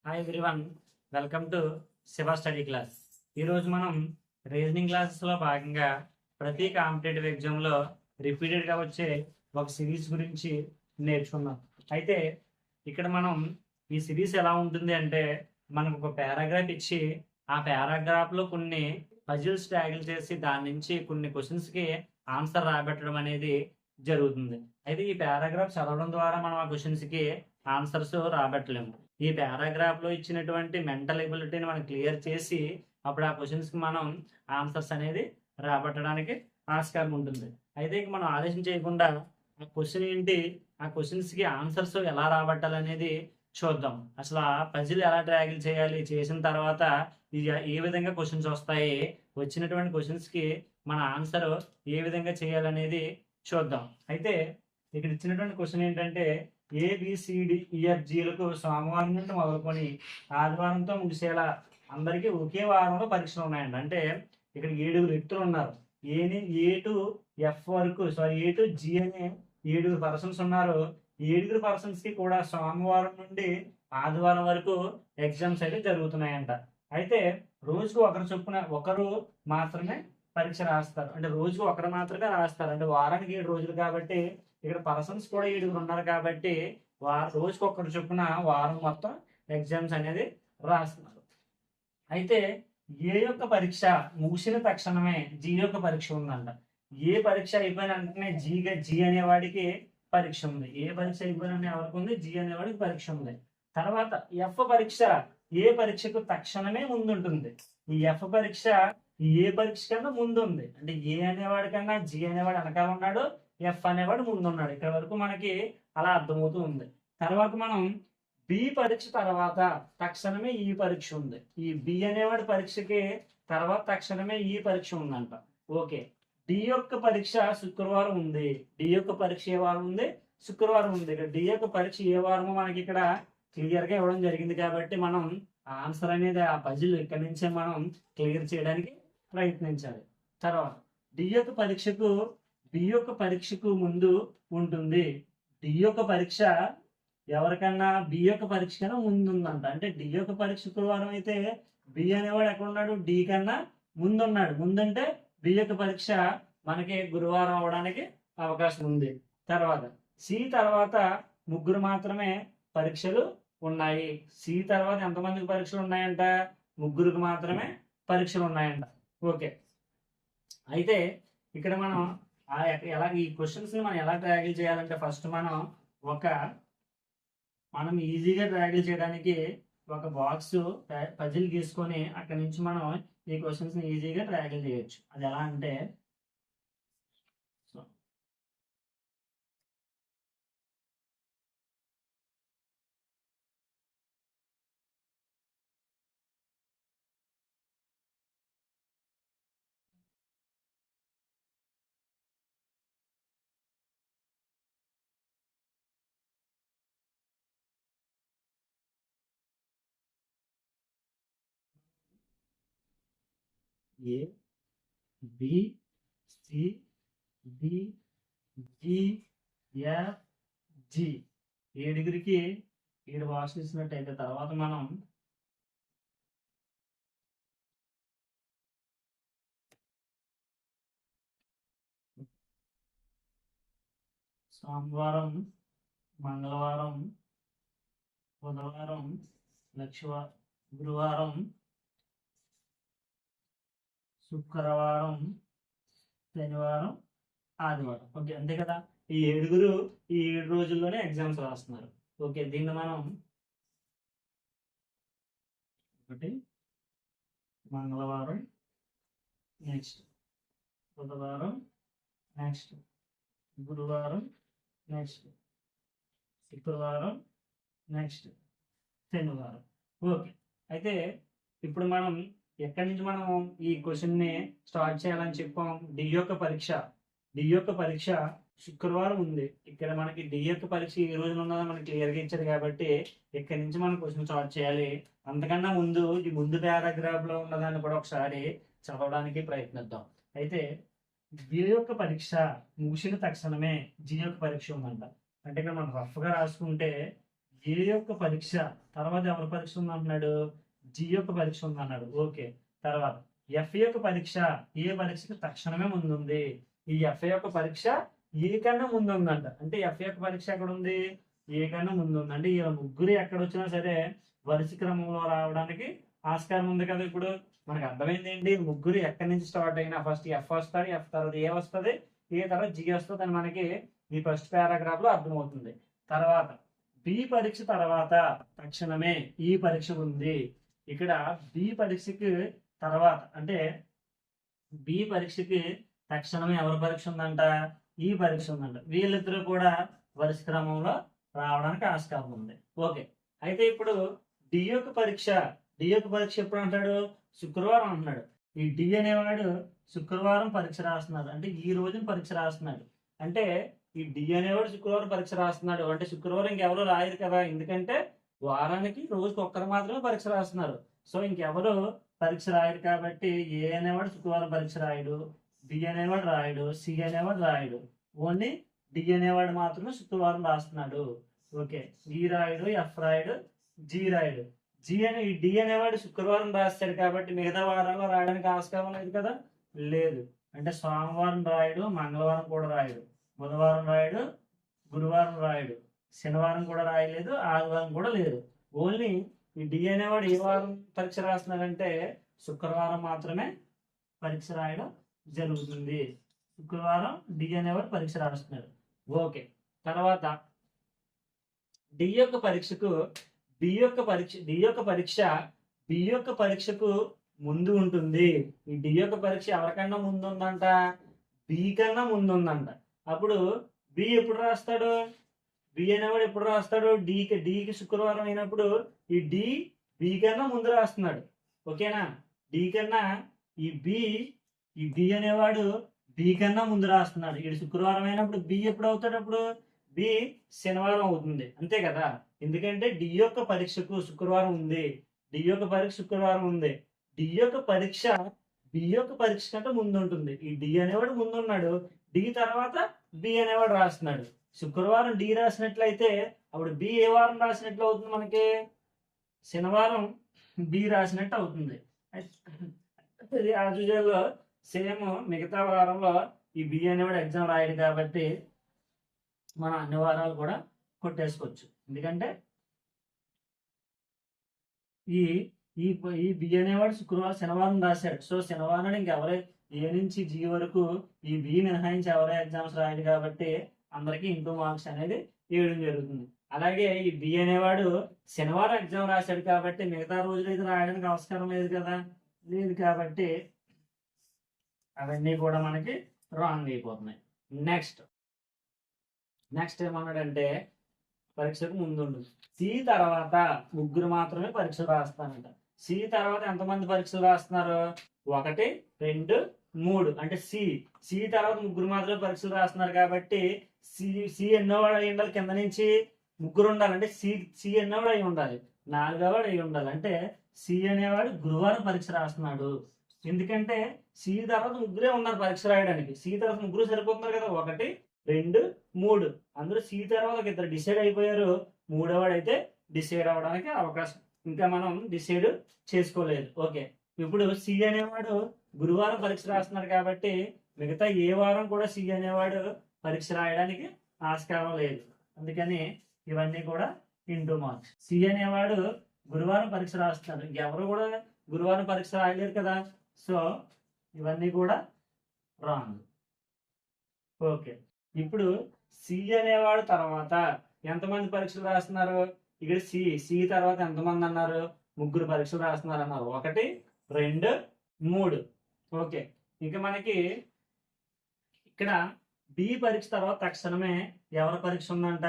Hi everyone, welcome to Shiva study class. ఈరోజు మనం reasoning క్లాసెస్లో భాగంగా ప్రతి కాంపిటేటివ్ ఎగ్జామ్లో రిపీటెడ్గా వచ్చే ఒక సిరీస్ గురించి నేర్చుకున్నాం. అయితే ఇక్కడ మనం ఈ సిరీస్ ఎలా ఉంటుంది అంటే, మనకు ఒక పారాగ్రాఫ్ ఇచ్చి ఆ పారాగ్రాఫ్లో కొన్ని పజిల్స్ ట్యాగిల్ చేసి దాని నుంచి కొన్ని క్వశ్చన్స్కి ఆన్సర్ రాబెట్టడం అనేది జరుగుతుంది. అయితే ఈ పారాగ్రాఫ్ చదవడం ద్వారా మనం ఆ క్వశ్చన్స్కి ఆన్సర్స్ రాబట్టలేము. ఈ పారాగ్రాఫ్లో ఇచ్చినటువంటి మెంటల్ ఎబిలిటీని మనం క్లియర్ చేసి అప్పుడు ఆ క్వశ్చన్స్కి మనం ఆన్సర్స్ అనేది రాబట్టడానికి ఆస్కారం ఉంటుంది. అయితే ఇక మనం ఆలోచన చేయకుండా ఆ క్వశ్చన్ ఏంటి, ఆ క్వశ్చన్స్కి ఆన్సర్స్ ఎలా రాబట్టాలనేది చూద్దాం. అసలు ఆ పజిల్ ఎలా ట్రాగిల్ చేయాలి, చేసిన తర్వాత ఏ విధంగా క్వశ్చన్స్ వస్తాయి, వచ్చినటువంటి క్వశ్చన్స్కి మన ఆన్సర్ ఏ విధంగా చేయాలనేది చూద్దాం. అయితే ఇక్కడ ఇచ్చినటువంటి క్వశ్చన్ ఏంటంటే, ABCDEFGలకు సోమవారం నుండి మొదలుకొని ఆదివారంతో ముగిసేలా అందరికీ ఒకే వారంలో పరీక్షలు ఉన్నాయండి. అంటే ఇక్కడ 7 వ్యక్తులు ఉన్నారు. A టు F వరకు A టు G అనే 7 పర్సన్స్ ఉన్నారు. 7 పర్సన్స్కి కూడా సోమవారం నుండి ఆదివారం వరకు ఎగ్జామ్స్ అయితే జరుగుతున్నాయంట. అయితే రోజుకు ఒకరు చొప్పున ఒకరు మాత్రమే పరీక్ష రాస్తారు. అంటే రోజుకు ఒకరు మాత్రమే రాస్తారు. అంటే వారానికి 7 రోజులు కాబట్టి ఇక్కడ పర్సన్స్ కూడా 7 ఉన్నారు కాబట్టి రోజుకు ఒకరు చొప్పున వారం మొత్తం ఎగ్జామ్స్ అనేది రాస్తున్నారు. అయితే ఏ యొక్క పరీక్ష ముగిసిన తక్షణమే జీ యొక్క పరీక్ష ఉందంట. ఏ పరీక్ష అయిపోయిన వెంటనే జీ అనేవాడికి పరీక్ష ఉంది. ఏ పరీక్ష అయిపోయిన ఎవరికి ఉంది, జీ అనేవాడికి పరీక్ష ఉంది. తర్వాత ఎఫ్ పరీక్ష ఏ పరీక్షకు తక్షణమే ముందుంటుంది. ఈ ఎఫ్ పరీక్ష ఏ పరీక్ష కన్నా ముందు ఉంది. అంటే ఏ అనేవాడి కన్నా జీ అనేవాడు వెనకాల ఉన్నాడు, ఎఫ్ అనేవాడు ముందు ఉన్నాడు. ఇక్కడ వరకు మనకి అలా అర్థమవుతూ ఉంది. తర్వాత మనం బి పరీక్ష తర్వాత తక్షణమే ఈ పరీక్ష ఉంది. ఈ బి అనేవాడి పరీక్షకి తర్వాత తక్షణమే ఈ పరీక్ష ఉందంట. ఓకే, డి యొక్క పరీక్ష శుక్రవారం ఉంది. డి యొక్క పరీక్ష ఏ వారం ఉంది? శుక్రవారం ఉంది. ఇక్కడ డి యొక్క పరీక్ష ఏ వారమో మనకి ఇక్కడ క్లియర్ గా ఇవ్వడం జరిగింది కాబట్టి మనం ఆన్సర్ అనేది ఆ పజిల్ ఇక్కడి నుంచే మనం క్లియర్ చేయడానికి ప్రయత్నించాలి. తర్వాత డి యొక్క పరీక్షకు బి యొక్క పరీక్షకు ముందు ఉంటుంది. డి యొక్క పరీక్ష ఎవరికన్నా బి యొక్క పరీక్ష కన్నా ముందు ఉందంట. అంటే డి యొక్క పరీక్ష శుక్రవారం అయితే బి అనేవాడు ఎక్కడ ఉన్నాడు, డి కన్నా ముందున్నాడు. ముందంటే బి యొక్క పరీక్ష మనకి గురువారం అవడానికి అవకాశం ఉంది. తర్వాత సి తర్వాత ముగ్గురు మాత్రమే పరీక్షలు ఉన్నాయి. సి తర్వాత ఎంతమందికి పరీక్షలు ఉన్నాయంట? ముగ్గురికి మాత్రమే పరీక్షలు ఉన్నాయంట. ఓకే, అయితే ఇక్కడ మనం ఎలా ఈ క్వశ్చన్స్ ని మనం ఎలా ట్రాగిల్ చేయాలంటే, ఫస్ట్ మనం ఈజీగా ట్రాగిల్ చేయడానికి ఒక బాక్స్ పజిల్ గీసుకొని అక్కడి నుంచి మనం ఈ క్వశ్చన్స్ ని ఈజీగా ట్రాగిల్ చేయొచ్చు. అది ఎలా అంటే, A B C D G F G 7కి 7 బాక్స్ ఇచ్చినట్టయితే తర్వాత మనం సోమవారం, మంగళవారం, బుధవారం, గురువారం, శుక్రవారం, శనివారం, ఆదివారం. ఓకే, అంతే కదా. ఈ 7 రోజుల్లోనే ఎగ్జామ్స్ రాస్తున్నారు. ఓకే, దీన్ని మనం ఒకటి మంగళవారం, నెక్స్ట్ బుధవారం, నెక్స్ట్ గురువారం, నెక్స్ట్ శుక్రవారం, నెక్స్ట్ శనివారం. ఓకే, అయితే ఇప్పుడు మనం ఎక్కడి నుంచి మనం ఈ క్వశ్చన్ ని స్టార్ట్ చేయాలని చెప్పాం. డి యొక్క పరీక్ష శుక్రవారం ఉంది. ఇక్కడ మనకి డి యొక్క పరీక్ష ఈ రోజున ఉన్నదో మనకి క్లియర్గా ఇచ్చారు కాబట్టి ఇక్కడి నుంచి మనం క్వశ్చన్ స్టార్ట్ చేయాలి. అంతకన్నా ముందు పారాగ్రాఫ్ లో ఉన్నదాన్ని కూడా ఒకసారి చదవడానికి ప్రయత్నిద్దాం. అయితే బి యొక్క పరీక్ష ముగిసిన తక్షణమే జి యొక్క పరీక్ష ఉందంట. అంటే ఇక్కడ మనం రఫ్ గా రాసుకుంటే ఏ యొక్క పరీక్ష తర్వాత ఎవరి పరీక్ష ఉందంటున్నాడు, జి యొక్క పరీక్ష ఉందన్నాడు. ఓకే, తర్వాత ఎఫ్ యొక్క పరీక్ష ఏ పరీక్షకి తక్షణమే ముందుంది. ఈ ఎఫ్ యొక్క పరీక్ష ఏ కన్నా ముందు ఉందంట. అంటే ఎఫ్ యొక్క పరీక్ష ఎక్కడ ఉంది, ఏ కన్నా ముందు ఉంది. అంటే ఇలా ముగ్గురు ఎక్కడ వచ్చినా సరే వరుస క్రమంలో రావడానికి ఆస్కారం ఉంది కదా. ఇప్పుడు మనకు అర్థమైంది ఏంటి, ముగ్గురు ఎక్కడి నుంచి స్టార్ట్ అయినా ఫస్ట్ ఎఫ్ వస్తుంది, ఎఫ్ తర్వాత ఏ వస్తుంది, ఏ తర్వాత జి వస్తుంది అని మనకి ఈ ఫస్ట్ పారాగ్రాఫ్ లో అర్థమవుతుంది. తర్వాత బి పరీక్ష తర్వాత తక్షణమే ఈ పరీక్ష ఉంది. ఇక్కడ బి పరీక్షకి తర్వాత అంటే బి పరీక్షకి తక్షణమే ఎవరి పరీక్ష ఉందంట, ఈ పరీక్ష ఉందంట. వీళ్ళిద్దరూ కూడా వరుస క్రమంలో రావడానికి ఆస్కారం ఉంది. ఓకే, అయితే ఇప్పుడు డి యొక్క పరీక్ష ఎప్పుడు అంటాడు, శుక్రవారం అంటున్నాడు. ఈ డి అనేవాడు శుక్రవారం పరీక్ష రాస్తున్నాడు, అంటే ఈ రోజున పరీక్ష రాస్తున్నాడు. అంటే ఈ డి అనేవాడు శుక్రవారం పరీక్ష రాస్తున్నాడు అంటే శుక్రవారం ఇంకెవరు రాయరు కదా, ఎందుకంటే వారానికి రోజుకి ఒక్కరు మాత్రమే పరీక్ష రాస్తున్నారు. సో ఇంకెవరు పరీక్ష రాయరు కాబట్టి ఏ అనేవాడు శుక్రవారం పరీక్ష రాయడు, బి అనేవాడు రాయడు, సి అనేవాడు రాయడు. ఓన్లీ డి అనేవాడు మాత్రమే శుక్రవారం రాస్తున్నాడు. ఓకే, ఈ రాయడు, ఎఫ్ రాయడు, జి రాయడు. డి అనేవాడు శుక్రవారం రాస్తాడు కాబట్టి మిగతా వారాల్లో రాయడానికి ఆస్కారం లేదు కదా, లేదు. అంటే సోమవారం రాయడు, మంగళవారం కూడా రాయడు, బుధవారం రాయడు, గురువారం రాయడు, శనివారం కూడా రాయలేదు, ఆదివారం కూడా లేదు. ఓన్లీ ఈ డి అనేవాడు ఏ వారం పరీక్ష రాస్తున్నాడంటే శుక్రవారం మాత్రమే పరీక్ష రాయడం జరుగుతుంది. శుక్రవారం డి అనేవాడు పరీక్ష రాస్తున్నాడు. ఓకే, తర్వాత డి యొక్క పరీక్షకు బి యొక్క పరీక్షకు ముందు ఉంటుంది. ఈ డి యొక్క పరీక్ష ఎవరికన్నా ముందు ఉందంట, బి కన్నా ముందు ఉందంట. అప్పుడు బి ఎప్పుడు రాస్తాడు, బి అనేవాడు ఎప్పుడు రాస్తాడు, డికి శుక్రవారం అయినప్పుడు ఈ డి బి కన్నా ముందు రాస్తున్నాడు. ఓకేనా, డి కన్నా ఈ బి అనేవాడు బి కన్నా ముందు రాస్తున్నాడు. ఇది శుక్రవారం అయినప్పుడు బి ఎప్పుడు అవుతాడు, అప్పుడు బి శనివారం అవుతుంది, అంతే కదా. ఎందుకంటే డి యొక్క పరీక్షకు శుక్రవారం ఉంది, డి యొక్క పరీక్ష శుక్రవారం ఉంది. డి యొక్క పరీక్ష బి యొక్క పరీక్ష కంటే ముందు ఉంటుంది. ఈ డి అనేవాడు ముందు ఉన్నాడు, డి తర్వాత బి అనేవాడు రాస్తున్నాడు. శుక్రవారం డి రాసినట్లయితే అప్పుడు బి ఏ వారం రాసినట్లు అవుతుంది, మనకి శనివారం బి రాసినట్టు అవుతుంది. యాజ్ యూజువల్ సేమ్ మిగతా వారంలో ఈ బి అనేవాడు ఎగ్జామ్ రాయడు కాబట్టి మనం అన్ని వారాలు కూడా కొట్టేసుకోవచ్చు. ఎందుకంటే ఈ ఈ బి అనేవాడు శనివారం రాశాడు. సో శనివారం ఇంకెవరే ఏ నుంచి జీ వరకు ఈ బి మినహాయించి ఎవరే ఎగ్జామ్స్ రాయడు కాబట్టి అందరికీ ఇంటూ మార్క్స్ అనేది ఇవ్వడం జరుగుతుంది. అలాగే ఈ బి అనేవాడు శనివారం ఎగ్జామ్ రాశాడు కాబట్టి మిగతా రోజులు అయితే రాయడానికి అవసరం లేదు కదా, లేదు కాబట్టి అవన్నీ కూడా మనకి రాంగ్ అయిపోతున్నాయి. నెక్స్ట్ ఏమన్నాడంటే పరీక్షకు ముందుండు. సి తర్వాత ముగ్గురు మాత్రమే పరీక్షలు రాస్తానంట. సి తర్వాత ఎంతమంది పరీక్షలు రాస్తున్నారు, 1, 2, 3. అంటే సి తర్వాత ముగ్గురు మాత్రమే పరీక్షలు రాస్తున్నారు కాబట్టి సి ఎన్నోవాడు అయి ఉండాలి, కింద నుంచి ముగ్గురు ఉండాలి. అంటే సి ఎన్నోవాడు అయి ఉండాలి, 4వ అయి ఉండాలి. అంటే సి అనేవాడు గురువారం పరీక్ష రాస్తున్నాడు. ఎందుకంటే సి తర్వాత ముగ్గురే ఉన్నారు పరీక్ష రాయడానికి. సి తర్వాత ముగ్గురు సరిపోతున్నారు కదా, 1, 2, 3. అందరూ సి తర్వాత ఇద్దరు డిసైడ్ అయిపోయారు, 3వవాడు అయితే డిసైడ్ అవ్వడానికి అవకాశం ఇంకా మనం డిసైడ్ చేసుకోలేదు. ఓకే, ఇప్పుడు సి అనేవాడు గురువారం పరీక్ష రాస్తున్నారు కాబట్టి మిగతా ఏ వారం కూడా సి అనేవాడు పరీక్ష రాయడానికి ఆస్కారం లేదు. అందుకని ఇవన్నీ కూడా ఇంటూ మార్క్స్. సి అనేవాడు గురువారం పరీక్ష రాస్తున్నారు, ఎవరు కూడా గురువారం పరీక్ష రాయలేరు కదా, సో ఇవన్నీ కూడా రాంగ్. ఓకే, ఇప్పుడు సి అనేవాడు తర్వాత ఎంతమంది పరీక్షలు రాస్తున్నారు, ఇక్కడ సి తర్వాత ఎంతమంది అన్నారు, ముగ్గురు పరీక్షలు రాస్తున్నారు అన్నారు, 1, 2, 3. ఓకే, ఇంకా మనకి ఇక్కడ బి పరీక్ష తర్వాత తక్షణమే ఎవరి పరీక్ష ఉందంట,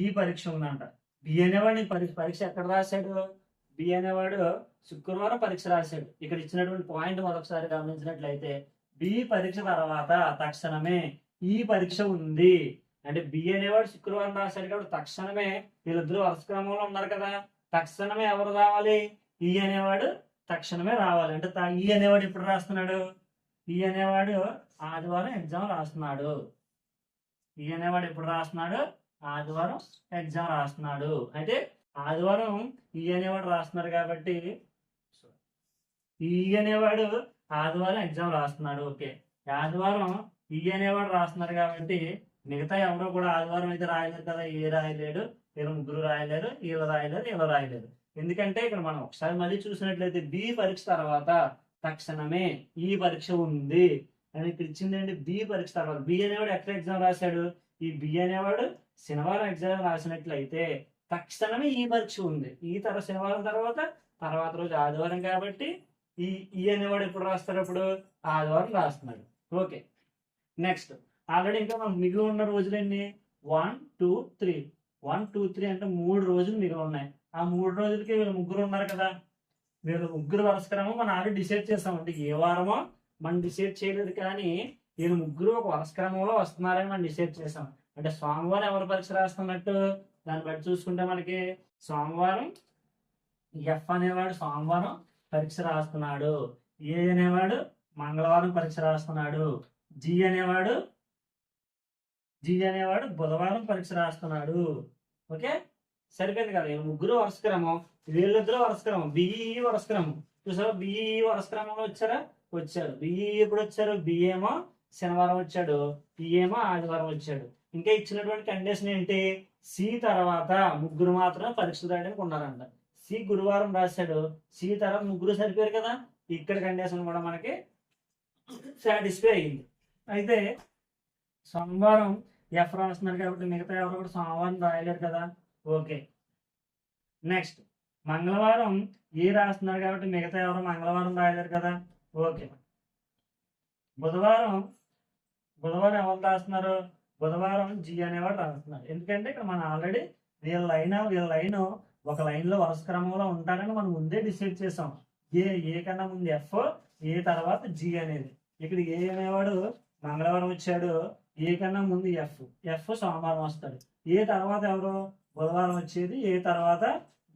ఈ పరీక్ష ఉందంట. బి అనేవాడు పరీక్ష ఎక్కడ రాశాడు, బి అనేవాడు శుక్రవారం పరీక్ష రాశాడు. ఇక్కడ ఇచ్చినటువంటి పాయింట్ మరొకసారి గమనించినట్లయితే బి పరీక్ష తర్వాత తక్షణమే ఈ పరీక్ష ఉంది. అంటే బి అనేవాడు శుక్రవారం రాశాడు కాబట్టి తక్షణమే వీళ్ళిద్దరూ వరుస క్రమంలో ఉన్నారు కదా, తక్షణమే ఎవరు రావాలి, ఈ అనేవాడు తక్షణమే రావాలి. అంటే ఈ అనేవాడు ఎప్పుడు రాస్తున్నాడు, ఈ అనేవాడు ఆదివారం ఎగ్జామ్ రాస్తున్నాడు. ఈ అనేవాడు ఎప్పుడు రాస్తున్నాడు, ఆదివారం ఎగ్జామ్ రాస్తున్నాడు. అయితే ఆదివారం ఈ అనేవాడు రాస్తున్నాడు కాబట్టి ఈ అనేవాడు ఆదివారం ఎగ్జామ్ రాస్తున్నాడు. ఓకే, ఆదివారం ఈ అనేవాడు రాస్తున్నారు కాబట్టి మిగతా ఎవరో కూడా ఆదివారం అయితే రాయలేరు కదా. ఏ రాయలేడు, వీళ్ళు ముగ్గురు రాయలేరు, వీళ్ళు రాయలేరు, వీళ్ళు రాయలేరు. ఎందుకంటే ఇక్కడ మనం ఒకసారి మళ్ళీ చూసినట్లయితే బి పరీక్ష తర్వాత తక్షణమే ఈ పరీక్ష ఉంది అని ఇక్కడ ఇచ్చిందండి. బి పరీక్ష తర్వాత బి అనేవాడు ఎక్కడ ఎగ్జామ్ రాశాడు? ఈ బి అనేవాడు శనివారం ఎగ్జామ్ రాసినట్లయితే తక్షణమే ఈ పరీక్ష ఉంది. ఈ శనివారం తర్వాత రోజు ఆదివారం కాబట్టి ఈ అనేవాడు ఎప్పుడు రాస్తాడు? అప్పుడు ఆదివారం రాస్తున్నాడు. ఓకే, నెక్స్ట్ ఆల్రెడీ ఇంకా మనకు మిగిలి ఉన్న రోజులన్నీ 1, 2, 3 1, 2, 3 అంటే 3 రోజులు మిగిలి ఉన్నాయి. ఆ 3 రోజులకి వీళ్ళు ముగ్గురు ఉన్నారు కదా. వీళ్ళు ముగ్గురు వరుస క్రమం మనం ఆల్రెడీ డిసైడ్ చేస్తాం. అంటే ఏ వారమో మనం డిసైడ్ చేయలేదు, కానీ వీళ్ళు ముగ్గురు ఒక వరుస క్రమంలో వస్తున్నారని మనం డిసైడ్ చేసాం. అంటే సోమవారం ఎవరు పరీక్ష రాస్తున్నట్టు దాన్ని బట్టి చూసుకుంటే మనకి సోమవారం ఎఫ్ అనేవాడు సోమవారం పరీక్ష రాస్తున్నాడు. ఏ అనేవాడు మంగళవారం పరీక్ష రాస్తున్నాడు. జి అనేవాడు బుధవారం పరీక్ష రాస్తున్నాడు. ఓకే, సరిపోయింది కదా. ముగ్గురు వరుస క్రమం, వీళ్ళిద్దరూ వరుస క్రమం, బిఈ వరుస క్రమం. చూసారా, బిఈ వరుస క్రమంలో వచ్చారు. బిఈ ఎప్పుడు వచ్చారు? బిఈ ఏమో శనివారం వచ్చాడు, బిఈ ఏమో ఆదివారం వచ్చాడు. ఇంకా ఇచ్చినటువంటి కండిషన్ ఏంటి? సి తర్వాత ముగ్గురు మాత్రమే పరీక్షలు రాయడానికి ఉన్నారంట. సి గురువారం రాశాడు, సి తర్వాత ముగ్గురు సరిపోయారు కదా. ఇక్కడ కండిషన్ కూడా మనకి సాటిస్ఫై అయింది. అయితే సోమవారం ఎఫ్ రాస్తున్నారు కాబట్టి మిగతా ఎవరు కూడా సోమవారం రాయలేరు కదా. ఓకే, నెక్స్ట్ మంగళవారం ఏ రాస్తున్నారు కాబట్టి మిగతా ఎవరు మంగళవారం రాయలేరు కదా. ఓకే, బుధవారం ఎవరు రాస్తున్నారు? బుధవారం జి అనేవాడు రాస్తున్నారు. ఎందుకంటే ఇక్కడ మనం ఆల్రెడీ వీళ్ళ లైన్ ఒక లైన్లో వరుస క్రమంలో ఉంటారని మనం ముందే డిసైడ్ చేసాం. ఏ కన్నా ముందు ఎఫ్, ఏ తర్వాత జి అనేది. ఇక్కడ ఏ అనేవాడు మంగళవారం వచ్చాడు, ఏ కన్నా ముందు ఎఫ్ సోమవారం వస్తాడు. ఏ తర్వాత ఎవరు? బుధవారం వచ్చేది. ఏ తర్వాత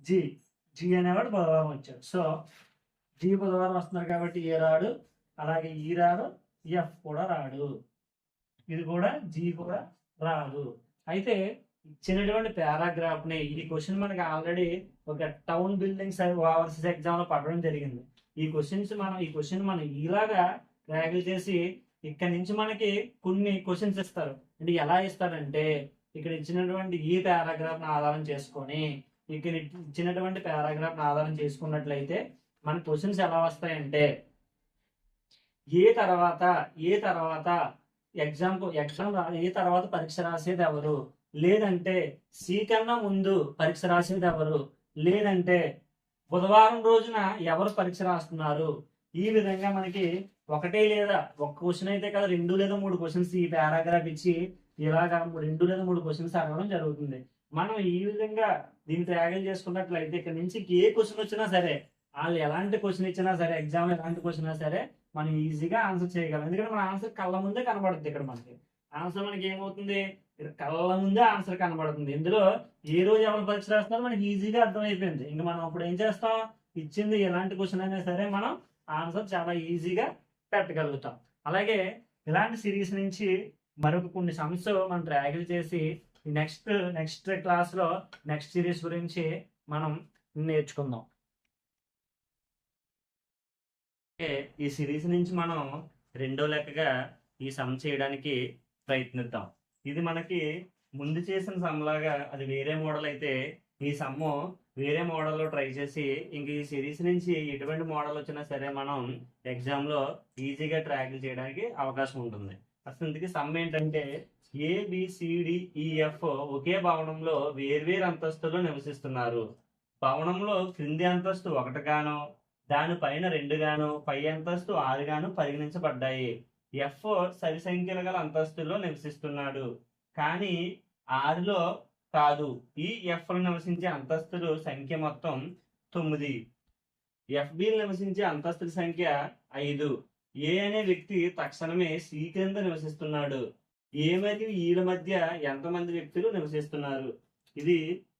జి అనేవాడు బుధవారం వచ్చాడు. సో జి బుధవారం వస్తున్నారు కాబట్టి ఏ రాడు, అలాగే ఈ రాడు, ఎఫ్ కూడా రాడు, ఇది కూడా జి కూడా రాదు. అయితే ఇచ్చినటువంటి పారాగ్రాఫ్ ని ఈ క్వశ్చన్ మనకి ఆల్రెడీ ఒక టౌన్ బిల్డింగ్స్ ఓవర్సీస్ ఎగ్జామ్ లో పడడం జరిగింది. ఈ క్వశ్చన్ మనం ఇలాగా ట్రాకిల్ చేసి ఇక్కడ నుంచి మనకి కొన్ని క్వశ్చన్స్ ఇస్తారు. అంటే ఎలా ఇస్తారంటే ఇక్కడ ఇచ్చినటువంటి ఈ పారాగ్రాఫ్ ని ఆధారం చేసుకొని ఇక్కడ ఇచ్చినటువంటి పారాగ్రాఫ్ ని ఆధారం చేసుకున్నట్లయితే మన క్వశ్చన్స్ ఎలా వస్తాయంటే ఏ తర్వాత ఎగ్జామ్ ఏ తర్వాత పరీక్ష రాసేది ఎవరు, లేదంటే సి కన్నా ముందు పరీక్ష రాసేది ఎవరు, లేదంటే బుధవారం రోజున ఎవరు పరీక్ష రాస్తున్నారు. ఈ విధంగా మనకి ఒకటే లేదా ఒక క్వశ్చన్ అయితే కదా 2 లేదా 3 క్వశ్చన్స్ ఈ పారాగ్రాఫ్ ఇచ్చి ఇలాగా 2 లేదా 3 క్వశ్చన్స్ అడగడం జరుగుతుంది. మనం ఈ విధంగా దీన్ని ట్రాకిల్ చేసుకున్నట్లయితే ఇక్కడ నుంచి ఏ క్వశ్చన్ వచ్చినా సరే, వాళ్ళు ఎలాంటి క్వశ్చన్ ఇచ్చినా సరే, ఎగ్జామ్ ఎలాంటి క్వశ్చన్ అయినా సరే మనం ఈజీగా ఆన్సర్ చేయగలం. ఎందుకంటే మన ఆన్సర్ కళ్ళ ముందే కనబడుతుంది. ఇక్కడ మనకి ఆన్సర్ మనకి ఏమవుతుంది? కళ్ళ ముందే ఆన్సర్ కనబడుతుంది. ఇందులో ఏ రోజు ఎవరు పరీక్ష రాస్తున్నారో మనకి ఈజీగా అర్థమైపోయింది. ఇంకా మనం అప్పుడు ఏం చేస్తాం? ఇచ్చింది ఎలాంటి క్వశ్చన్ అయినా సరే మనం ఆన్సర్ చాలా ఈజీగా పెట్టగలుగుతాం. అలాగే ఇలాంటి సిరీస్ నుంచి మరొక కొన్ని సమస్యలు మనం ట్రాకిల్ చేసి నెక్స్ట్ క్లాస్లో నెక్స్ట్ సిరీస్ గురించి మనం నేర్చుకుందాం. ఈ సిరీస్ నుంచి మనం రెండో లెక్కగా ఈ సమ్ చేయడానికి ప్రయత్నిద్దాం. ఇది మనకి ముందు చేసిన సమ్ లాగా అది వేరే మోడల్ అయితే ఈ సమ్ము వేరే మోడల్లో ట్రై చేసి ఇంక ఈ సిరీస్ నుంచి ఎటువంటి మోడల్ వచ్చినా సరే మనం ఎగ్జామ్లో ఈజీగా ట్రాకిల్ చేయడానికి అవకాశం ఉంటుంది. అసలు ఇందుకు సమ్ ఏంటంటే ABCDEF ఒకే భవనంలో వేర్వేరు అంతస్తుల్లో నివసిస్తున్నారు. భవనంలో క్రింది అంతస్తు 1 గాను, దానిపైన 2 గాను, పై అంతస్తు 6 గాను పరిగణించబడ్డాయి. ఎఫ్ సరి సంఖ్యలు గల అంతస్తుల్లో నివసిస్తున్నాడు, కానీ 6లో కాదు. ఈ ఎఫ్ నివసించే అంతస్తుల సంఖ్య మొత్తం 9. FB నివసించే అంతస్తుల సంఖ్య 5. ఏ అనే వ్యక్తి తక్షణమే సి క్రింద నివసిస్తున్నాడు. ఏ మరియు ఈల మధ్య ఎంతమంది వ్యక్తులు నివసిస్తున్నారు? ఇది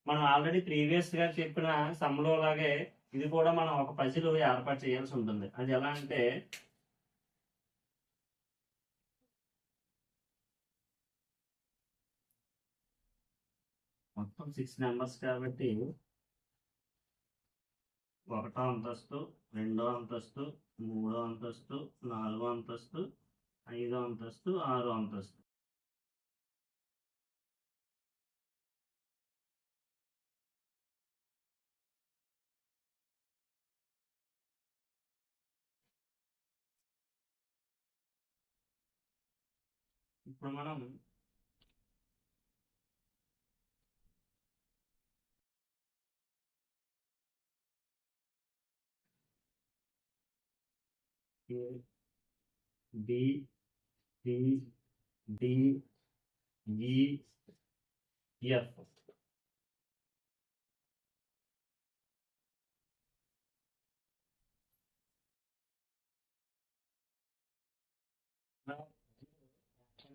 మనం ఆల్రెడీ ప్రీవియస్ గా చెప్పిన సమ్లో లాగే ఇది కూడా మనం ఒక పజిల్ ఏర్పాటు చేయాల్సి ఉంటుంది. అది ఎలా అంటే మొత్తం 6 నెంబర్స్ కాబట్టి 1వ అంతస్తు, 2వ అంతస్తు, 3వ అంతస్తు, 4వ అంతస్తు, 5వ అంతస్తు, 6వ అంతస్తు. ఇప్పుడు మనం బి సి డి ఈ ఎఫ్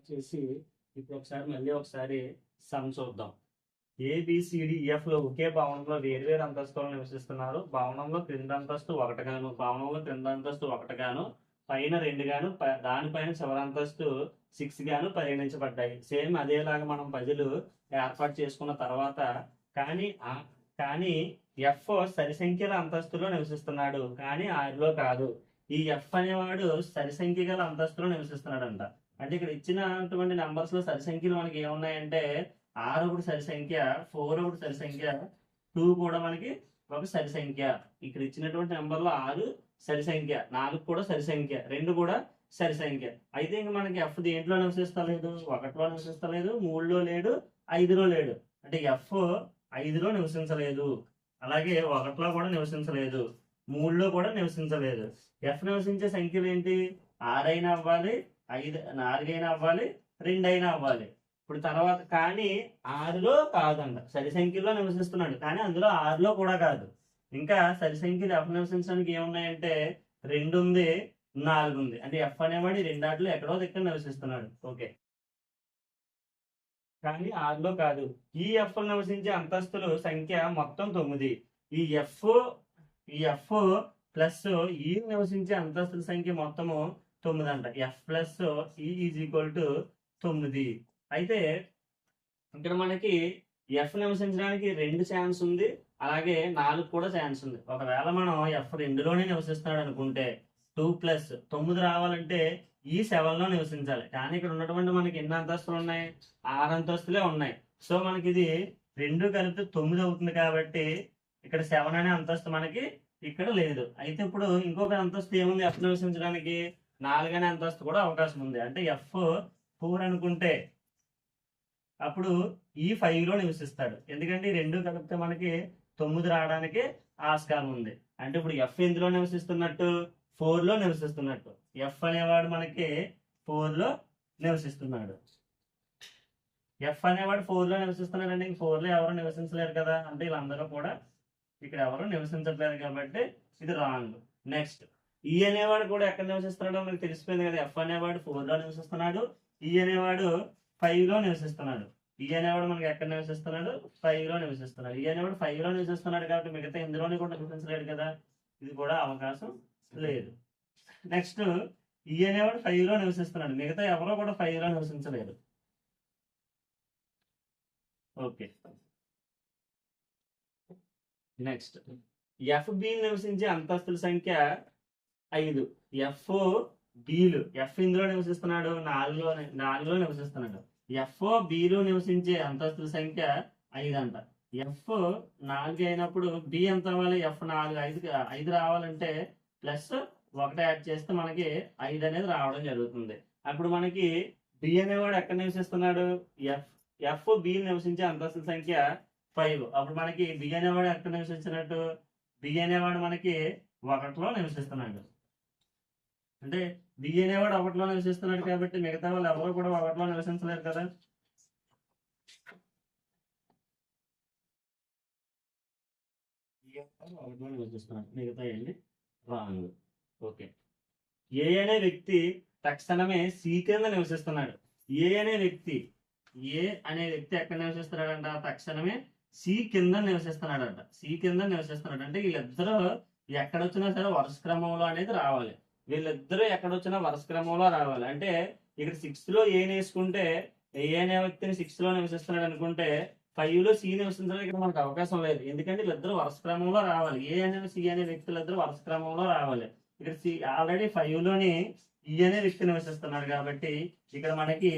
చేసి ఇప్పుడు మళ్ళీ ఒకసారి సమ్ చూద్దాం. ABCDEF లో ఒకే భవనంలో వేర్వేరు అంతస్తులు నివసిస్తున్నారు. భవనంలో క్రింద అంతస్తు 1 గాను, భవనంలో క్రింద అంతస్తు 1 గాను, పైన 2 గాను, దానిపైన చివరి అంతస్తు 6 గాను పరిగణించబడ్డాయి. సేమ్ అదేలాగా మనం పజిల్ ఏర్పాటు చేసుకున్న తర్వాత కానీ ఎఫ్ సరి సంఖ్యల అంతస్తులో నివసిస్తున్నాడు, కానీ ఆరులో కాదు. ఈ ఎఫ్ అనేవాడు సరి సంఖ్య గల అంతస్తులో నివసిస్తున్నాడంట. అంటే ఇక్కడ ఇచ్చినటువంటి నెంబర్స్ లో సరి సంఖ్యలు మనకి ఏమున్నాయంటే 6 ఒకటి సరి సంఖ్య, 4 ఒకటి సరి సంఖ్య, 2 కూడా మనకి ఒక సరి సంఖ్య. ఇక్కడ ఇచ్చినటువంటి నెంబర్లో 6 సరి సంఖ్య, 4 కూడా సరి సంఖ్య, 2 కూడా సరి సంఖ్య. అయితే ఇంక మనకి ఎఫ్ దేంట్లో నివసిస్తలేదు, 1లో నివసిస్తలేదు, 3లో లేడు, 5లో లేడు. అంటే ఎఫ్ 5లో నివసించలేదు, అలాగే 1లో కూడా నివసించలేదు, 3లో కూడా నివసించలేదు. ఎఫ్ నివసించే సంఖ్యలు ఏంటి? 6 అయినా అవ్వాలి, 4 అయినా అవ్వాలి, 2 అయినా అవ్వాలి. ఇప్పుడు తర్వాత కానీ 6లో కాదంట, సరి సంఖ్యలో నివసిస్తున్నాడు, కానీ అందులో 6లో కూడా కాదు. ఇంకా సరి సంఖ్యలు ఎఫ్ నివసించడానికి ఏమున్నాయంటే 2 ఉంది, 4 ఉంది. అంటే ఎఫ్ అనేవాడు 2 ఆటలు ఎక్కడో దగ్గర నివసిస్తున్నాడు. ఓకే, కానీ 6లో కాదు. ఈ ఎఫ్ నివసించే అంతస్తులు సంఖ్య మొత్తం 9. ఈ ఎఫ్ ప్లస్ ఈ నివసించే అంతస్తుల సంఖ్య మొత్తము 9 అంట. ఎఫ్ ప్లస్ ఈ ఈజ్ ఈక్వల్ టు 9. అయితే ఇక్కడ మనకి ఎఫ్ నివసించడానికి 2 ఛాన్స్ ఉంది, అలాగే 4 కూడా ఛాన్స్ ఉంది. ఒకవేళ మనం ఎఫ్ 2లోనే నివసిస్తున్నాడు అనుకుంటే 2 ప్లస్ 9 రావాలంటే ఈ 7లో నివసించాలి. కానీ ఇక్కడ ఉన్నటువంటి మనకి ఎన్ని అంతస్తులు ఉన్నాయి? 6 అంతస్తులే ఉన్నాయి. సో మనకి ఇది 2 కలిపితే 9 అవుతుంది. కాబట్టి ఇక్కడ 7 అనే అంతస్తు మనకి ఇక్కడ లేదు. అయితే ఇప్పుడు ఇంకొక అంతస్తు ఏముంది ఎఫ్ నివసించడానికి? 4 అనే అంతస్తు కూడా అవకాశం ఉంది. అంటే ఎఫ్ 4 అనుకుంటే అప్పుడు ఈ 5లో నివసిస్తాడు. ఎందుకంటే ఈ 2 కలిపితే మనకి 9 రావడానికి ఆస్కారం ఉంది. అంటే ఇప్పుడు ఎఫ్ ఎందులో నివసిస్తున్నట్టు? 4లో నివసిస్తున్నట్టు. ఎఫ్ అనేవాడు మనకి 4లో నివసిస్తున్నాడు. ఎఫ్ అనేవాడు 4లో నివసిస్తున్నాడు అంటే 4లో ఎవరు నివసించలేరు కదా. అంటే వీళ్ళందరూ కూడా ఇక్కడ ఎవరు నివసించట్లేదు కాబట్టి ఇది రాంగ్. నెక్స్ట్ ఈ అనేవాడు కూడా ఎక్కడ నివసిస్తున్నాడో మనకు తెలిసిపోయింది కదా. ఎఫ్ అనేవాడు 4లో నివసిస్తున్నాడు, ఈ అనేవాడు 5లో నివసిస్తున్నాడు. ఈ అనేవాడు మనకి ఎక్కడ నివసిస్తున్నాడు? 5లో నివసిస్తున్నాడు. ఈ అనేవాడు 5లో నివసిస్తున్నాడు కాబట్టి మిగతా ఇందులోనే కూడా నివసించలేడు కదా, ఇది కూడా అవకాశం లేదు. నెక్స్ట్ ఈ అనేవాడు 5లో నివసిస్తున్నాడు, మిగతా ఎవరో కూడా 5లో నివసించలేరు. ఓకే, నెక్స్ట్ ఎఫ్ బి నివసించే అంతస్తుల సంఖ్య 5. ఎఫ్ బిలు ఎఫ్ ఇందులో నివసిస్తున్నాడు, 4లో నివసిస్తున్నాడు. ఎఫ్ బిలో నివసించే అంతస్తుల సంఖ్య 5 అంట. ఎఫ్ 4 అయినప్పుడు బి ఎంత అవ్వాలి? ఎఫ్ 5 రావాలంటే ప్లస్ 1 యాడ్ చేస్తే మనకి 5 అనేది రావడం జరుగుతుంది. అప్పుడు మనకి బి అనేవాడు ఎక్కడ నివసిస్తున్నాడు? ఎఫ్ బి నివసించే అంతస్తుల సంఖ్య 5. అప్పుడు మనకి బి అనేవాడు ఎక్కడ నివసించినట్టు? బి అనేవాడు మనకి 1లో నివసిస్తున్నాడు. అంటే బి అనేవాడు 1లో నివసిస్తున్నాడు కాబట్టి మిగతా వాళ్ళు ఎవరు కూడా 1లో నివసించలేరు కదా. నివసిస్తున్నాడు, మిగతా ఏంటి రాంగ్. ఓకే, ఏ అనే వ్యక్తి తక్షణమే సి కింద నివసిస్తున్నాడు. ఏ అనే వ్యక్తి ఎక్కడ నివసిస్తున్నాడంట? తక్షణమే సి కింద నివసిస్తున్నాడంట. సి కింద నివసిస్తున్నాడు అంటే వీళ్ళిద్దరూ ఎక్కడొచ్చినా సరే వరుస క్రమంలో అనేది రావాలి. వీళ్ళిద్దరూ ఎక్కడొచ్చినా వరుస క్రమంలో రావాలి. అంటే ఇక్కడ 6లో ఏ వేసుకుంటే ఏ అనే వ్యక్తిని 6లో నివసిస్తున్నాడు అనుకుంటే 5లో సి నివసించడానికి ఇక్కడ మనకు అవకాశం లేదు. ఎందుకంటే వీళ్ళిద్దరూ వరుస క్రమంలో రావాలి. ఏ అనే సి అనే వ్యక్తులిద్దరూ వరుస క్రమంలో రావాలి. ఇక్కడ సి ఆల్రెడీ 5లోని ఈ అనే వ్యక్తి నివసిస్తున్నాడు కాబట్టి ఇక్కడ మనకి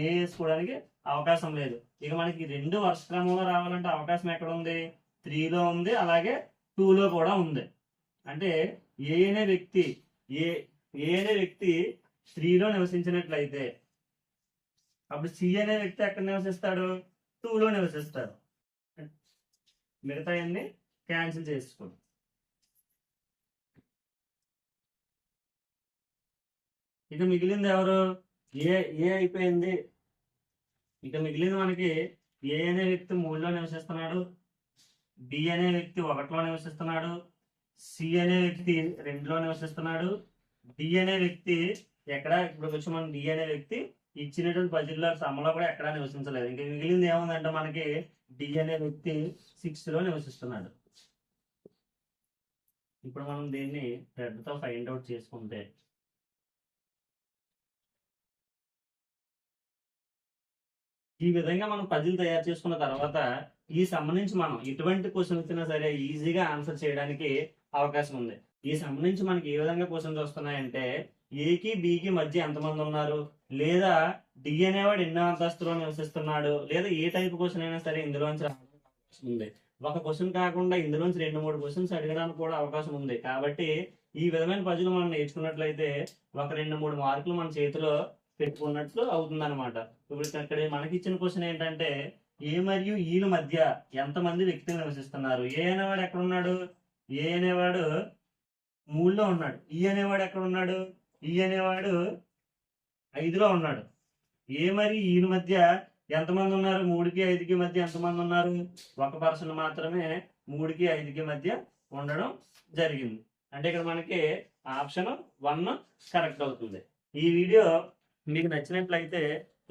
ఏ వేసుకోవడానికి అవకాశం లేదు. ఇక మనకి రెండు వరుస క్రమంలో రావాలంటే అవకాశం ఎక్కడ ఉంది? 3లో ఉంది, అలాగే 2లో కూడా ఉంది. అంటే ఏ అనే వ్యక్తి 3లో నివసించినట్లయితే అప్పుడు సి అనే వ్యక్తి ఎక్కడ నివసిస్తాడు? 2లో నివసిస్తాడు. మిగతా అన్ని క్యాన్సిల్ చేసుకోండి. ఇక మిగిలింది ఎవరు? ఏ అయిపోయింది. ఇక మిగిలింది మనకి ఏ అనే వ్యక్తి 3లో నివసిస్తున్నాడు, బి అనే వ్యక్తి 1లో నివసిస్తున్నాడు, సి అనే వ్యక్తి 2లో నివసిస్తున్నాడు, డి అనే వ్యక్తి ఇప్పుడు వచ్చి మనం డి అనే వ్యక్తి ఇచ్చినటువంటి పజిల్లో సమ్మలో కూడా ఎక్కడా నివసించలేదు. ఇంకా మిగిలింది ఏముందంటే మనకి డి అనే వ్యక్తి 6లో నివసిస్తున్నాడు. ఇప్పుడు మనం దీన్ని రెడ్తో ఫైండ్ అవుట్ చేసుకుంటే ఈ విధంగా మనం పజిల్ తయారు చేసుకున్న తర్వాత ఈ సంబంధించి మనం ఎటువంటి క్వశ్చన్ వచ్చినా సరే ఈజీగా ఆన్సర్ చేయడానికి అవకాశం ఉంది. ఈ సంబంధించి మనకి ఏ విధంగా క్వశ్చన్స్ వస్తున్నాయంటే ఏకి బికి మధ్య ఎంతమంది ఉన్నారు, లేదా డి అనేవాడు ఎన్నో అంతస్తులో నివసిస్తున్నాడు, లేదా ఏ టైప్ క్వశ్చన్ అయినా సరే ఇందులోంచి రావడానికి అవకాశం ఉంది. ఒక క్వశ్చన్ కాకుండా ఇందులోంచి 2-3 క్వశ్చన్స్ అడగడానికి కూడా అవకాశం ఉంది. కాబట్టి ఈ విధమైన పజిల్ మనం నేర్చుకున్నట్లయితే ఒక 2-3 మార్కులు మన చేతిలో పెట్టుకున్నట్లు అవుతుంది అనమాట. ఇప్పుడు ఇక్కడ మనకి ఇచ్చిన క్వశ్చన్ ఏంటంటే ఏ మరియు ఈల మధ్య ఎంతమంది వ్యక్తులు నివసిస్తున్నారు. ఏ అనేవాడు ఎక్కడ ఉన్నాడు? ఏ అనేవాడు 3లో ఉన్నాడు. ఈ అనేవాడు ఎక్కడ ఉన్నాడు? ఈ అనేవాడు 5లో ఉన్నాడు. ఏ మరియు ఈల మధ్య ఎంతమంది ఉన్నారు? 3కి 5కి మధ్య ఎంతమంది ఉన్నారు? ఒక పర్సన్ మాత్రమే 3కి 5కి మధ్య ఉండడం జరిగింది. అంటే ఇక్కడ మనకి ఆప్షన్ 1 కరెక్ట్ అవుతుంది. ఈ వీడియో మీకు నచ్చినట్లయితే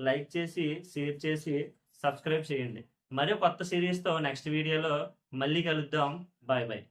లైక్ చేసి, షేర్ చేసి, సబ్స్క్రైబ్ చేయండి. మరియు కొత్త సిరీస్తో నెక్స్ట్ వీడియోలో మళ్ళీ కలుద్దాం. Bye bye.